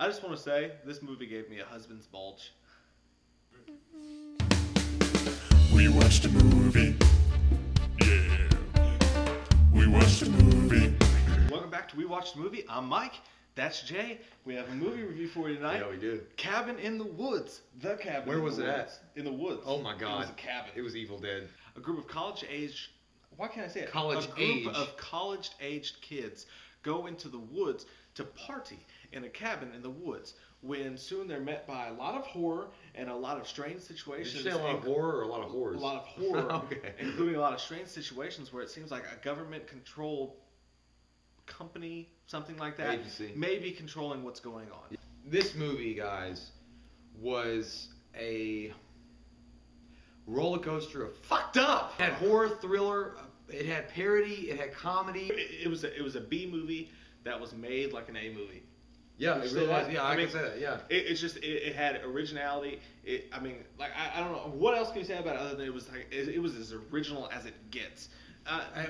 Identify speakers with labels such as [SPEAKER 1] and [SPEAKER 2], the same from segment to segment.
[SPEAKER 1] I just want to say, this movie gave me a husband's bulge.
[SPEAKER 2] We watched a movie. Yeah. We watched a movie.
[SPEAKER 1] Welcome back to We Watched a Movie. I'm Mike. That's Jay. We have a movie review for you tonight.
[SPEAKER 3] Yeah, we did.
[SPEAKER 1] Cabin in the Woods. The Cabin.
[SPEAKER 3] Where was it
[SPEAKER 1] Woods.
[SPEAKER 3] at?
[SPEAKER 1] In the woods.
[SPEAKER 3] Oh my God.
[SPEAKER 1] It was a cabin.
[SPEAKER 3] It was Evil Dead.
[SPEAKER 1] A group of college-aged. Why can't I say it?
[SPEAKER 3] College
[SPEAKER 1] A group
[SPEAKER 3] age.
[SPEAKER 1] of college-aged kids go into the woods to party in a cabin in the woods. When soon they're met by a lot of horror and a lot of strange situations.
[SPEAKER 3] Did you say a lot of horror or a lot of horrors?
[SPEAKER 1] A lot of horror,
[SPEAKER 3] Okay.
[SPEAKER 1] including a lot of strange situations where it seems like a government-controlled company, something like that,
[SPEAKER 3] Agency.
[SPEAKER 1] may be controlling what's going on.
[SPEAKER 3] This movie, guys, was a roller coaster of fucked up. It had horror, thriller, it had parody, it had comedy.
[SPEAKER 1] It was a B movie that was made like an A movie.
[SPEAKER 3] Yeah,
[SPEAKER 1] You
[SPEAKER 3] it
[SPEAKER 1] see
[SPEAKER 3] really
[SPEAKER 1] that?
[SPEAKER 3] was. Yeah, I can say that. Yeah.
[SPEAKER 1] It's just it had originality. I don't know what else can you say about it other than it was as original as it gets.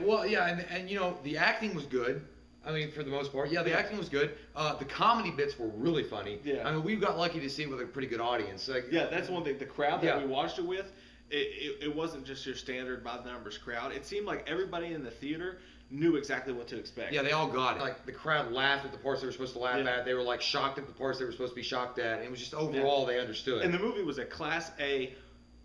[SPEAKER 3] Well, yeah, and you know the acting was good. I mean, for the most part, yeah, the acting was good. The comedy bits were really funny.
[SPEAKER 1] Yeah.
[SPEAKER 3] I mean, we got lucky to see it with a pretty good audience. Like,
[SPEAKER 1] Yeah, that's one thing. The crowd that
[SPEAKER 3] Yeah.
[SPEAKER 1] we watched it with, it wasn't just your standard by the numbers crowd. It seemed like everybody in the theater knew exactly what to expect.
[SPEAKER 3] Yeah, they all got it. Like, the crowd laughed at the parts they were supposed to laugh
[SPEAKER 1] Yeah.
[SPEAKER 3] at. They were, like, shocked at the parts they were supposed to be shocked at. And it was just overall, they understood.
[SPEAKER 1] And the movie was a Class A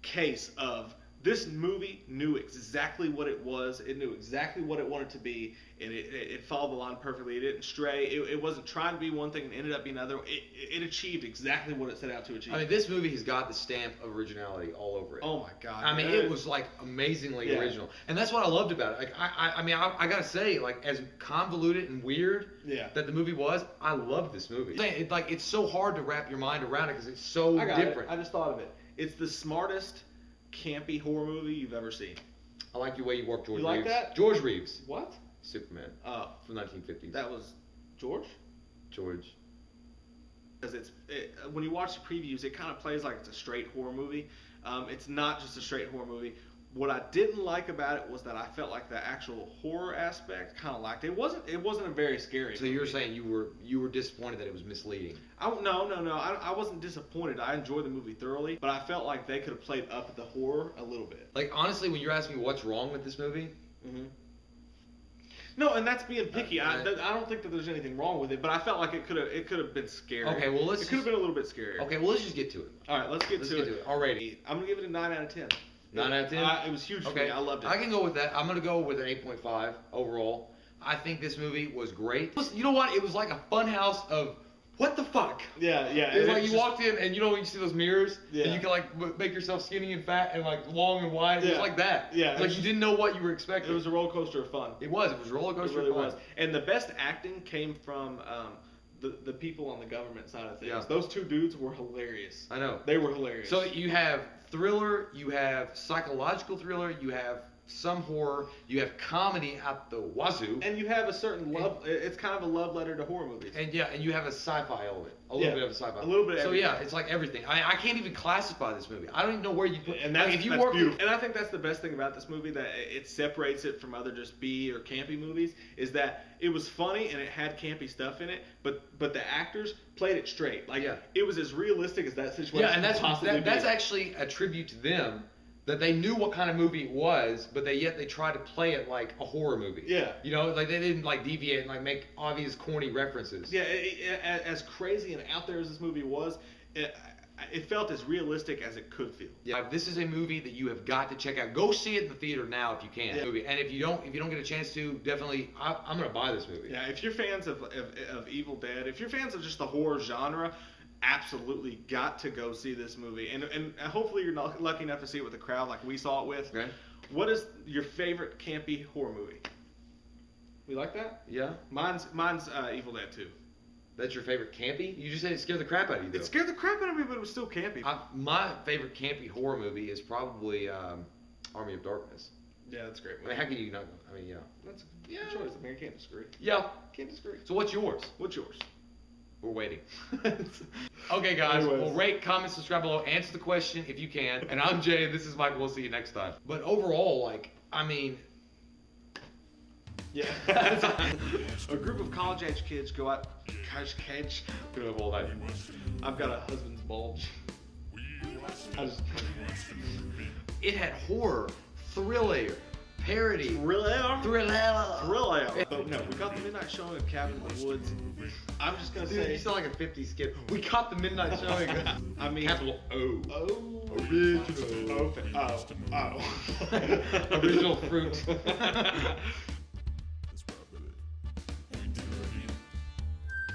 [SPEAKER 1] case of this movie knew exactly what it was. It knew exactly what it wanted to be, and it followed the line perfectly. It didn't stray. It wasn't trying to be one thing and ended up being another. It achieved exactly what it set out to achieve.
[SPEAKER 3] I mean, this movie has got the stamp of originality all over it.
[SPEAKER 1] Oh my God!
[SPEAKER 3] I mean, it was like amazingly original, and that's what I loved about it. Like, I gotta say, like, as convoluted and weird that the movie was, I loved this movie. It's so hard to wrap your mind around it because it's so different.
[SPEAKER 1] I just thought of it. It's the smartest campy horror movie you've ever seen.
[SPEAKER 3] I like the way you work George
[SPEAKER 1] You
[SPEAKER 3] Reeves.
[SPEAKER 1] like that?
[SPEAKER 3] George Reeves,
[SPEAKER 1] What?
[SPEAKER 3] Superman,
[SPEAKER 1] Oh,
[SPEAKER 3] from 1950s.
[SPEAKER 1] that was George.
[SPEAKER 3] George.
[SPEAKER 1] Because when you watch the previews, it kind of plays like it's a straight horror movie. It's not just a straight horror movie. What I didn't like about it was that I felt like the actual horror aspect kind of lacked. It wasn't a very scary.
[SPEAKER 3] So you're saying you were disappointed that it was misleading?
[SPEAKER 1] No. I wasn't disappointed. I enjoyed the movie thoroughly, but I felt like they could have played up the horror a little bit.
[SPEAKER 3] Like, honestly, when you're asking me what's wrong with this movie,
[SPEAKER 1] No, and that's being picky. I don't think that there's anything wrong with it, but I felt like it could have been scary.
[SPEAKER 3] Okay, well,
[SPEAKER 1] it could have been a little bit scarier.
[SPEAKER 3] okay, well, let's just get to it.
[SPEAKER 1] All right, let's get to it.
[SPEAKER 3] Alrighty.
[SPEAKER 1] I'm gonna give it a 9 out of 10.
[SPEAKER 3] 9 out of 10?
[SPEAKER 1] It was huge for
[SPEAKER 3] Okay,
[SPEAKER 1] me. I loved it.
[SPEAKER 3] I can go with that. I'm gonna go with an 8.5 overall. I think this movie was great. You know what? It was like a fun house of what the fuck.
[SPEAKER 1] Yeah.
[SPEAKER 3] It was like you walked in and you know when you see those mirrors
[SPEAKER 1] Yeah.
[SPEAKER 3] and you can like make yourself skinny and fat and like long and wide. It was like that.
[SPEAKER 1] Yeah.
[SPEAKER 3] It's like you didn't know what you were expecting.
[SPEAKER 1] It was a roller coaster of fun.
[SPEAKER 3] It was a roller
[SPEAKER 1] It
[SPEAKER 3] coaster.
[SPEAKER 1] really
[SPEAKER 3] of fun.
[SPEAKER 1] was. And the best acting came from the people on the government side of things.
[SPEAKER 3] Yeah.
[SPEAKER 1] Those two dudes were hilarious.
[SPEAKER 3] I know.
[SPEAKER 1] They were hilarious.
[SPEAKER 3] So you have thriller, you have psychological thriller, you have some horror, you have comedy at the wazoo.
[SPEAKER 1] And you have a certain love. It's kind of a love letter to horror movies.
[SPEAKER 3] And you have a sci-fi element, a little bit of a sci-fi.
[SPEAKER 1] A little bit of
[SPEAKER 3] So
[SPEAKER 1] everything.
[SPEAKER 3] yeah, it's like everything. I can't even classify this movie. I don't even know where you put.
[SPEAKER 1] And that's,
[SPEAKER 3] if you
[SPEAKER 1] that's
[SPEAKER 3] work
[SPEAKER 1] beautiful. And I think that's the best thing about this movie, that it separates it from other just B or campy movies, is that it was funny and it had campy stuff in it, but the actors played it straight. Like it was as realistic as that situation.
[SPEAKER 3] Yeah, and that's
[SPEAKER 1] could possibly
[SPEAKER 3] that's
[SPEAKER 1] be.
[SPEAKER 3] actually a tribute to them. That they knew what kind of movie it was, but yet they tried to play it like a horror movie.
[SPEAKER 1] Yeah.
[SPEAKER 3] You know, like they didn't like deviate and like make obvious corny references.
[SPEAKER 1] Yeah, as crazy and out there as this movie was, it felt as realistic as it could feel.
[SPEAKER 3] Yeah, this is a movie that you have got to check out. Go see it in the theater now if you can.
[SPEAKER 1] Yeah.
[SPEAKER 3] And if you don't get a chance to, definitely, I'm gonna buy this movie.
[SPEAKER 1] Yeah, if you're fans of Evil Dead, if you're fans of just the horror genre, absolutely got to go see this movie. And hopefully you're not lucky enough to see it with a crowd like we saw it with.
[SPEAKER 3] Okay.
[SPEAKER 1] What is your favorite campy horror movie? You like that?
[SPEAKER 3] Yeah.
[SPEAKER 1] Mine's Evil Dead 2.
[SPEAKER 3] That's your favorite campy? You just said it scared the crap out of you, though.
[SPEAKER 1] It scared the crap out of me, but it was still campy.
[SPEAKER 3] My favorite campy horror movie is probably Army of Darkness.
[SPEAKER 1] Yeah, that's a great
[SPEAKER 3] I
[SPEAKER 1] movie.
[SPEAKER 3] mean, how can you not? I mean, yeah.
[SPEAKER 1] That's a good choice. I mean, I can't disagree.
[SPEAKER 3] Yeah.
[SPEAKER 1] Can't disagree.
[SPEAKER 3] So what's yours?
[SPEAKER 1] What's yours?
[SPEAKER 3] We're waiting. Okay, guys.
[SPEAKER 1] Anyways.
[SPEAKER 3] Well, rate, comment, subscribe below. Answer the question if you can. And I'm Jay. This is Mike. We'll see you next time. But overall, like, I mean,
[SPEAKER 1] Yeah. A group of college-age kids go out. College-age. I've got a husband's bulge.
[SPEAKER 3] It had horror, thriller, parody.
[SPEAKER 1] Thriller.
[SPEAKER 3] Thriller.
[SPEAKER 1] But no, we got the midnight showing of Cabin in the Woods. I'm just gonna
[SPEAKER 3] Dude,
[SPEAKER 1] say.
[SPEAKER 3] you sound like a 50 skip. We caught the midnight showing.
[SPEAKER 1] I mean,
[SPEAKER 3] capital O.
[SPEAKER 1] Oh.
[SPEAKER 3] Original.
[SPEAKER 1] Oh.
[SPEAKER 3] Original fruit.